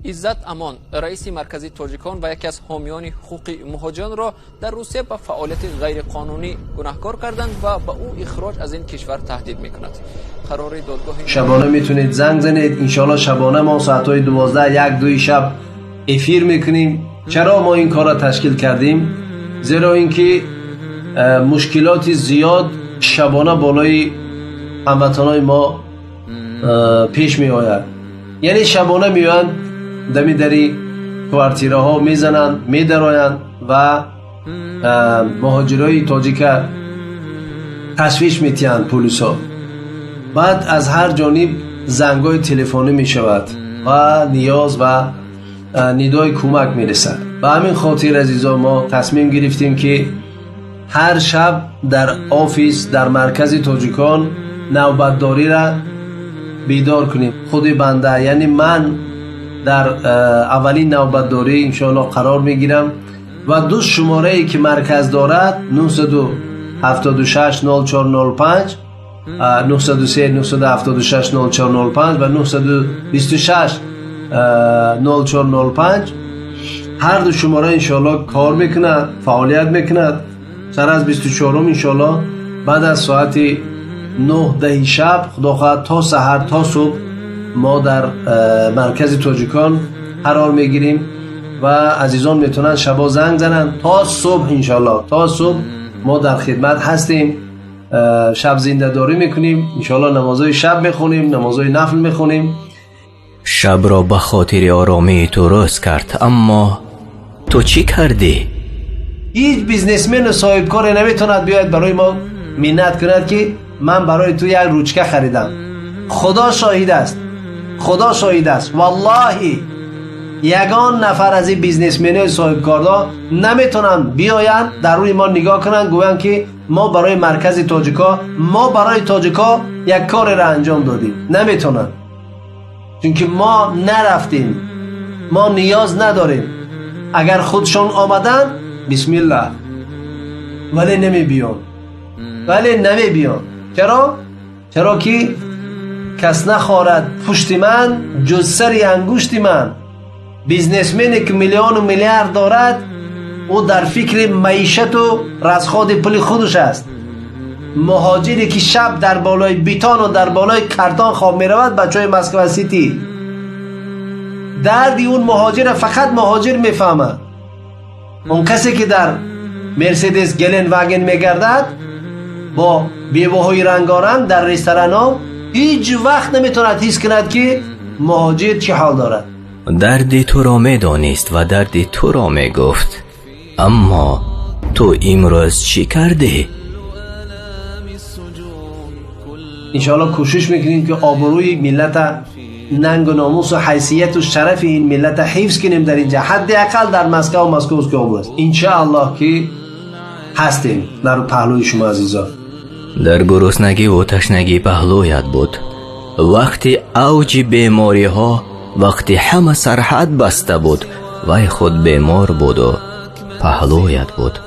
عزت امان رئیس مرکزی تاجیکان و یکی از حامیان حقوق مهاجران را در روسیه به فعالیت غیرقانونی گناهکار کردند و به او اخراج از این کشور تهدید میکند. قرار دادگاه شبانه میتونید زنگ زنید. انشالله شبانه ما ساعتهای 12 1-2 شب افیر میکنیم. چرا ما این کار را تشکیل کردیم؟ زیرا اینکه مشکلات زیاد شبانه بالای هموطنان ما پیش می آید. یعنی شبانه میان دمی دری کوارتیره ها میزنن میدراین و مهاجرای تاجیک تشویش میتین پولیس ها. بعد از هر جانب زنگای تلفنی میشود و نیاز و ندای کمک میرسد. به همین خاطر عزیزان ما تصمیم گرفتیم که هر شب در آفیس در مرکز تاجیکان نوبتداری را بیدار کنیم. خود بنده یعنی من در اولین نوبتداری انشاءالله قرار میگیرم و دو شماره ای که مرکز دارد 976 0405 903 976 0405 و 926 0405 هر دو شماره انشاءالله کار میکند، فعالیت میکند. سر از 24 انشاءالله بعد از ساعت 9-10 شب خداخواد تا سحر تا صبح ما در مرکز تاجیکان قرار میگیریم و عزیزان میتونن شبا زنگ زنن تا صبح انشاءالله. تا صبح ما در خدمت هستیم. شب زنده داری میکنیم انشاءالله. نمازهای شب میخونیم، نمازهای نفل میخونیم. شب را به خاطر آرامی تو روز کرد، اما تو چی کردی؟ هیچ بیزنسمن و صاحب کاری نمیتوند بیاید برای ما منت کند که من برای تو یک روچکه خریدم. خدا شاهد است، خدا شاهد است. والله یگان نفر از این بیزنسمن صاحب کاردا نمیتونن بیاین در روی ما نگاه کنن گوین که ما برای مرکز تاجیکا، ما برای تاجیکا یک کار را انجام دادیم. نمیتونن، چونکه ما نرفتیم، ما نیاز نداریم. اگر خودشون آمدن بسم الله، ولی نمی بیان، ولی نمی بیان. چرا؟ چرا که کس نخوارد پشت من جز سری انگشت من. بیزنسمنی که میلیون و میلیارد دارد او در فکر معیشت و رزخواد پول خودش است. مهاجری که شب در بالای بیتان و در بالای کارتان خواب میرود بچه های مسکو سیتی، دردی اون مهاجر فقط مهاجر میفهمه. اون کسی که در مرسدس گلن واگن میگردد با بیوه‌های رنگارنگ در رستوران ها هیچ وقت نمیتوند حس کند که مهاجر چه حال دارد. دردی تو را میدانست و دردی تو را میگفت، اما تو امروز چی کردی؟ انشاءالله کوشش میکنیم که آبروی ملت، ننگ و ناموس و حیثیت و شرف این ملت حفظ کنیم در اینجا، حداقل در مسکو و مسکوسکی اوبلاست. انشاءالله که هستیم در پهلوی شما عزیزان. در گرسنگی و تشنگی پهلویت بود. وقتی اوج بیماری ها، وقتی همه سرحد بسته بود، وی خود بیمار بود و پهلویت بود.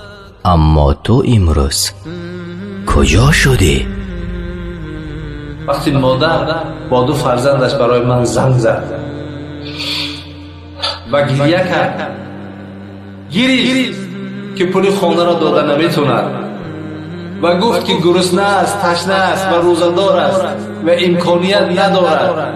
اما تو امروز کجا شدی؟ وقتی مادر با دو فرزندش برای من زنگ زد و گریه کرد، گریست که پول خانه را داده نمیتوند و گفت که گرسنه است، تشنه است و روزه‌دار است و امکانیت ندارد.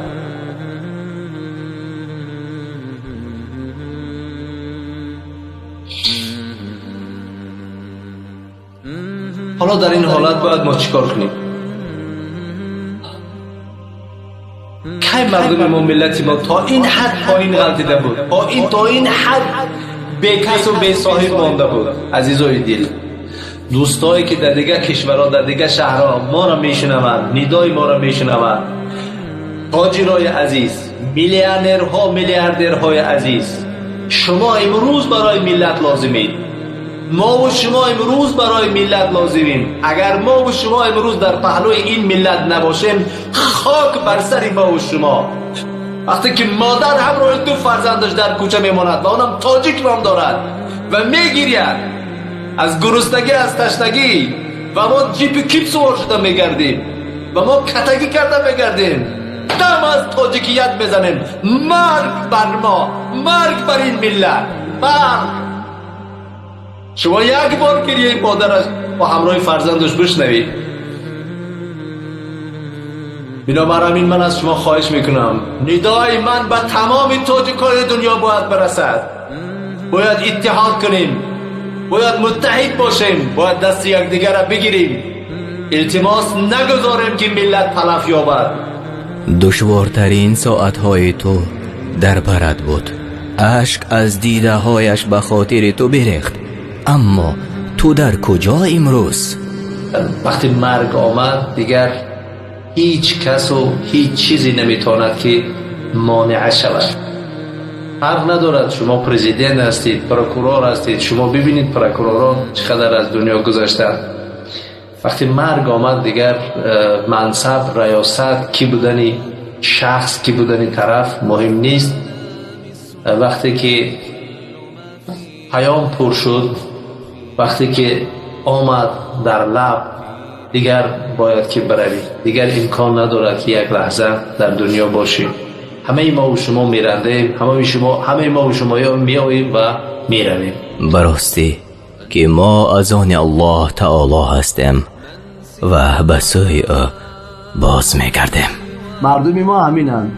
حالا در این حالت باید ما چیکار کنیم؟ کی مردم ما، ملت ما تا این حد پایین غلطیده بود، تا این حد بیکس و بی صاحب مانده بود. عزیزای دل، دوستایی که در دیگه کشورها، در دیگه شهرها ما را میشنوند، ندای ما را میشنوند، تاجرای عزیز، میلیونرها، میلیاردرهای عزیز، شما امروز برای ملت لازمید. ما و شما امروز برای ملت لازمیم. اگر ما و شما امروز در پهلوی این ملت نباشیم، خاک بر سر ما و شما. وقتی که مادر همراه دو فرزندش در کوچه میماند و اونم تاجیک نام دارد و میگیرید از گرسنگی، از تشنگی، و ما جیپ کیپ سوار شده میگردیم و ما کتگی کرده میگردیم دم از تاجیکیت بزنیم. مرگ بر ما، مرگ بر این ملت، مرگ. شما یک بار گریه مادرش با همراه فرزندش بشنوید. بنابراین من از شما خواهش میکنم، ندای من به تمام تاجیکان دنیا باید برسد. باید اتحاد کنیم، باید متحد باشیم، باید دست یکدیگر را بگیریم. التماس نگذاریم که ملت تلف یابد. دشوارترین ساعتهای تو در برد بود. اشک از دیده هایش به خاطر تو بریخت. اما تو در کجا امروز؟ وقتی مرگ آمد دیگر هیچ کس و هیچ چیزی نمیتواند که مانع شود. فرق ندارد شما پرزیدنت هستید، پروکورور هستید. شما ببینید پروکوروران چقدر از دنیا گذشتند. وقتی مرگ آمد دیگر منصب، ریاست، کی بودنی شخص، کی بودنی طرف مهم نیست. وقتی که پیام پر شد، وقتی که آمد در لب، دیگر باید که بروی. دیگر امکان ندارد که یک لحظه در دنیا باشیم. همه ما و شما میرندیم، همه ما و شما میاییم و میرویم. براستی که ما از آن الله تعالی هستیم و به سوی او باز میگردیم. مردمی ما همینند،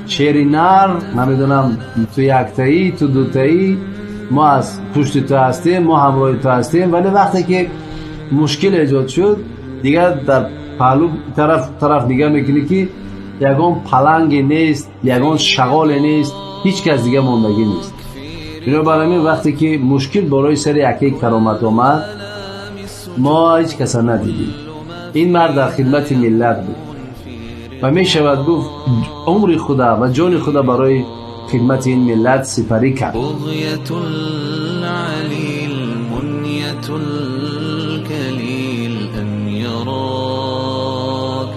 شیر نر، نمیدونم تو یک تایی تو دو تایی، ما از پشت تو هستیم، ما همراه تو هستیم. ولی وقتی که مشکل ایجاد شد دیگر در پهلو طرف نگاه میکنی که یگان پلنگی نیست، یگان شغال نیست، هیچ کس دیگه موندگی نیست. بنابراین وقتی که مشکل برای سر یک کرامت آمد، ما هیچ کس ندیدیم. این مرد در خدمت ملت بود و می شود گفت عمر خدا و جان خدا برای خدمت این ملت سپری کرد. بغية العليل منية الكليل أن يراك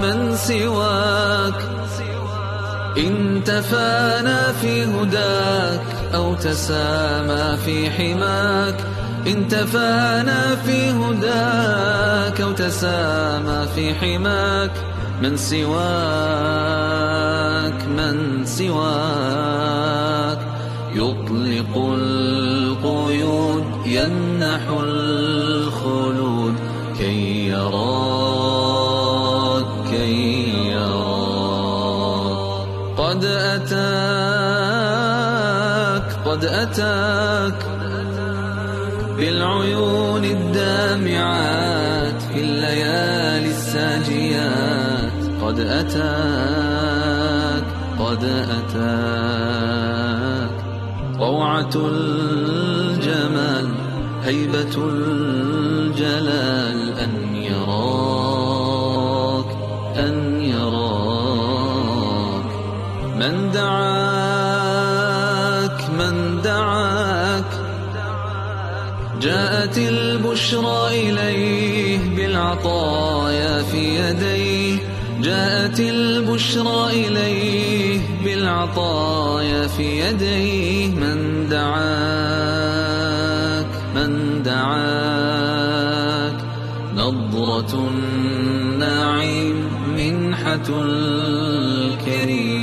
من سواك إن تفانى في هداك أو تسامى في حماك إن تفانى في هداك أو تسامى في حماك من سواك يطلق القيود يمنح الخلود كي يراك قد أتاك بالعيون الدامعات في الليالي الساجيات قد أتاك روعة الجمال هيبة الجلال أن يراك من دعاك جاءت البشرى إليه بالعطايا في يديه جاءت البشرى إليه بالعطايا في يديه من دعاك نظرة النعيم منحة الكريم